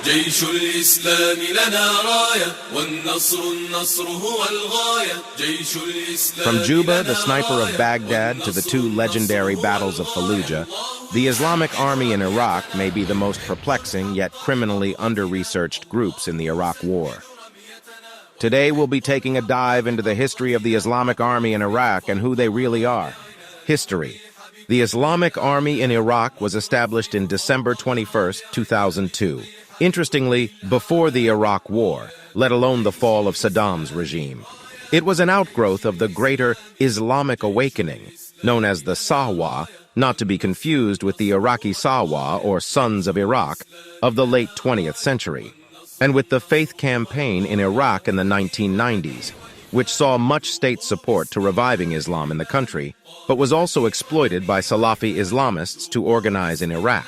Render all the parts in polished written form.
جيش الإسلام لنا راية والنصر هو الغاية جيش الإسلام. From Juba, the sniper of Baghdad, to the two legendary battles of Fallujah, the Islamic Army in Iraq may be the most perplexing yet criminally under-researched groups in the Iraq War. Today we'll be taking a dive into the history of the Islamic Army in Iraq and who they really are. History. The Islamic Army in Iraq was established in December 21, 2002. Interestingly, before the Iraq War, let alone the fall of Saddam's regime. It was an outgrowth of the greater Islamic awakening, known as the Sahwa, not to be confused with the Iraqi Sahwa, or Sons of Iraq, of the late 20th century, and with the faith campaign in Iraq in the 1990s, which saw much state support to reviving Islam in the country, but was also exploited by Salafi Islamists to organize in Iraq.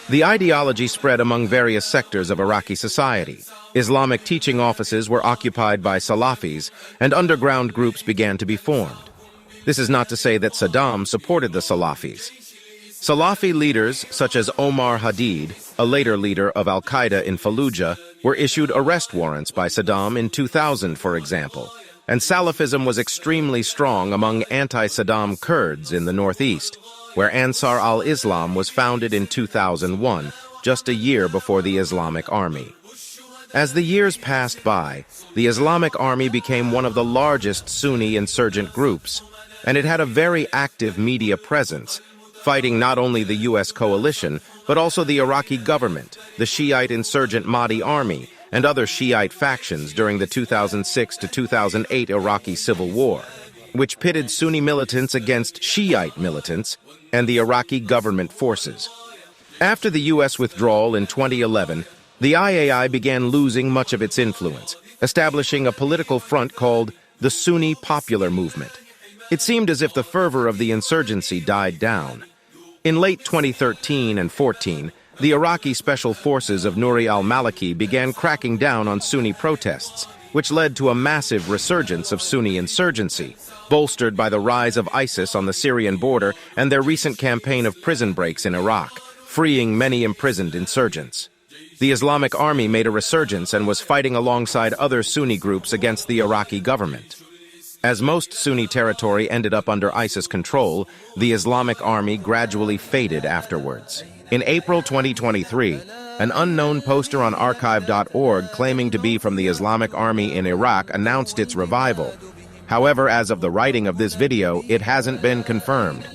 The ideology spread among various sectors of Iraqi society. Islamic teaching offices were occupied by Salafis, and underground groups began to be formed. This is not to say that Saddam supported the Salafis. Salafi leaders such as Omar Hadid, a later leader of al-Qaeda in Fallujah, were issued arrest warrants by Saddam in 2000, for example, and Salafism was extremely strong among anti-Saddam Kurds in the northeast, where Ansar al-Islam was founded in 2001, just a year before the Islamic Army. As the years passed by, the Islamic Army became one of the largest Sunni insurgent groups, and it had a very active media presence, fighting not only the U.S. coalition, but also the Iraqi government, the Shiite insurgent Mahdi Army, and other Shiite factions during the 2006 to 2008 Iraqi civil war, which pitted Sunni militants against Shiite militants and the Iraqi government forces. After the U.S. withdrawal in 2011, the IAI began losing much of its influence, establishing a political front called the Sunni Popular Movement. It seemed as if the fervor of the insurgency died down. In late 2013 and 14, the Iraqi Special Forces of Nouri al-Maliki began cracking down on Sunni protests, which led to a massive resurgence of Sunni insurgency, bolstered by the rise of ISIS on the Syrian border and their recent campaign of prison breaks in Iraq, freeing many imprisoned insurgents. The Islamic Army made a resurgence and was fighting alongside other Sunni groups against the Iraqi government. As most Sunni territory ended up under ISIS control, the Islamic Army gradually faded afterwards. In April 2023, an unknown poster on archive.org claiming to be from the Islamic Army in Iraq announced its revival. However, as of the writing of this video, it hasn't been confirmed.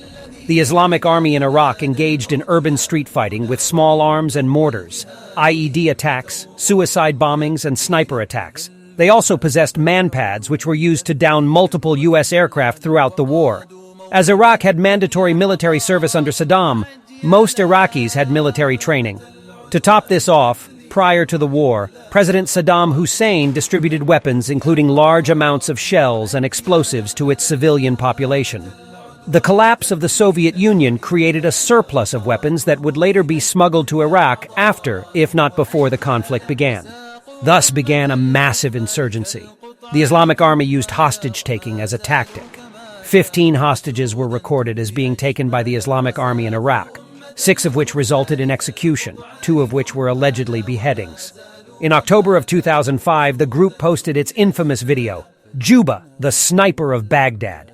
The Islamic Army in Iraq engaged in urban street fighting with small arms and mortars, IED attacks, suicide bombings, and sniper attacks. They also possessed man-pads, which were used to down multiple U.S. aircraft throughout the war. As Iraq had mandatory military service under Saddam, most Iraqis had military training. To top this off, prior to the war, President Saddam Hussein distributed weapons including large amounts of shells and explosives to its civilian population. The collapse of the Soviet Union created a surplus of weapons that would later be smuggled to Iraq after, if not before, the conflict began. Thus began a massive insurgency. The Islamic Army used hostage-taking as a tactic. 15 hostages were recorded as being taken by the Islamic Army in Iraq, 6 of which resulted in execution, 2 of which were allegedly beheadings. In October of 2005, the group posted its infamous video, Juba, the Sniper of Baghdad.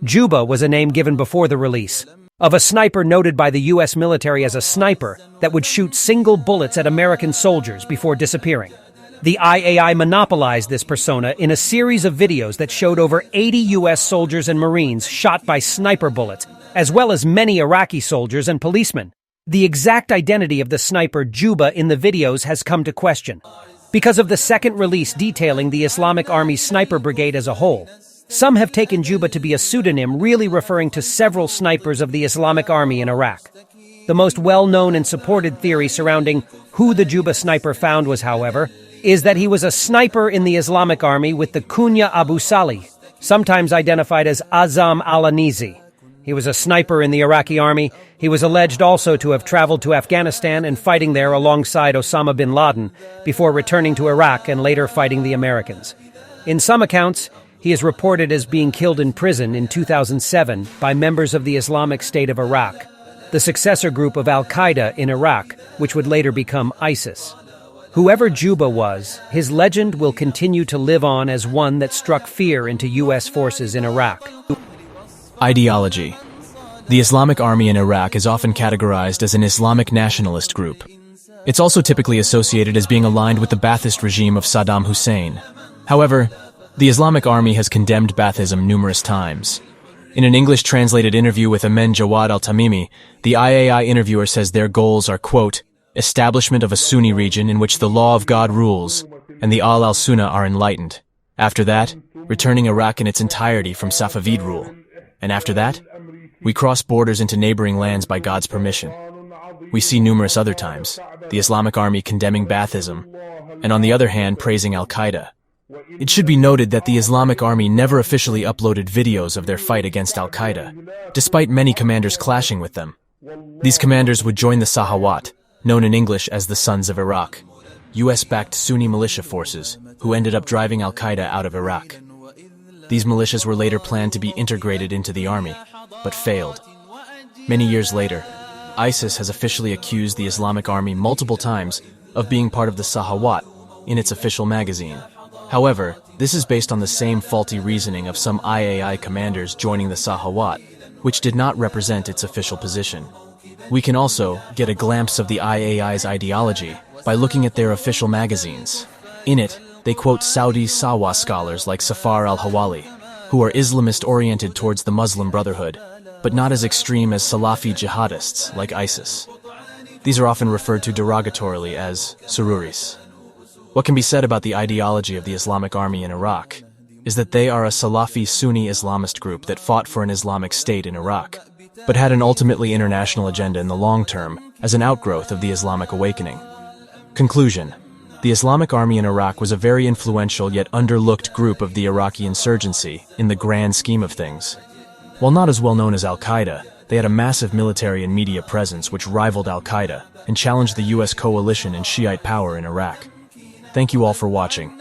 Juba was a name given before the release, of a sniper noted by the U.S. military as a sniper that would shoot single bullets at American soldiers before disappearing. The IAI monopolized this persona in a series of videos that showed over 80 U.S. soldiers and Marines shot by sniper bullets, as well as many Iraqi soldiers and policemen. The exact identity of the sniper Juba in the videos has come to question, because of the second release detailing the Islamic Army Sniper Brigade as a whole. Some have taken Juba to be a pseudonym really referring to several snipers of the Islamic Army in Iraq. The most well-known and supported theory surrounding who the Juba sniper found was, however, is that he was a sniper in the Islamic Army with the Kunya Abu Salih, sometimes identified as Azam al-Anizi. He was a sniper in the Iraqi army. He was alleged also to have traveled to Afghanistan and fighting there alongside Osama bin Laden before returning to Iraq and later fighting the Americans. In some accounts, he is reported as being killed in prison in 2007 by members of the Islamic State of Iraq, the successor group of al-Qaeda in Iraq, which would later become ISIS. Whoever Juba was, his legend will continue to live on as one that struck fear into U.S. forces in Iraq. Ideology. The Islamic Army in Iraq is often categorized as an Islamic nationalist group. It's also typically associated as being aligned with the Ba'athist regime of Saddam Hussein. However, the Islamic Army has condemned Ba'athism numerous times. In an English-translated interview with Amin Jawad al-Tamimi, the IAI interviewer says their goals are, quote, establishment of a Sunni region in which the law of God rules and the al-Sunnah are enlightened. After that, returning Iraq in its entirety from Safavid rule. And after that, we cross borders into neighboring lands by God's permission. We see numerous other times the Islamic Army condemning Ba'athism, and on the other hand praising Al-Qaeda. It should be noted that the Islamic Army never officially uploaded videos of their fight against Al-Qaeda, despite many commanders clashing with them. These commanders would join the Sahawat, known in English as the Sons of Iraq, US-backed Sunni militia forces who ended up driving Al-Qaeda out of Iraq. These militias were later planned to be integrated into the army, but failed. Many years later, ISIS has officially accused the Islamic Army multiple times of being part of the Sahawat in its official magazine. However, this is based on the same faulty reasoning of some IAI commanders joining the Sahawat, which did not represent its official position. We can also get a glimpse of the IAI's ideology by looking at their official magazines. In it, they quote Saudi Sawa scholars like Safar al-Hawali, who are Islamist-oriented towards the Muslim Brotherhood, but not as extreme as Salafi jihadists like ISIS. These are often referred to derogatorily as Sururis. What can be said about the ideology of the Islamic Army in Iraq is that they are a Salafi Sunni Islamist group that fought for an Islamic state in Iraq, but had an ultimately international agenda in the long term as an outgrowth of the Islamic awakening. Conclusion. The Islamic Army in Iraq was a very influential yet underlooked group of the Iraqi insurgency in the grand scheme of things. While not as well known as Al-Qaeda, they had a massive military and media presence which rivaled Al-Qaeda and challenged the U.S. coalition and Shiite power in Iraq. Thank you all for watching.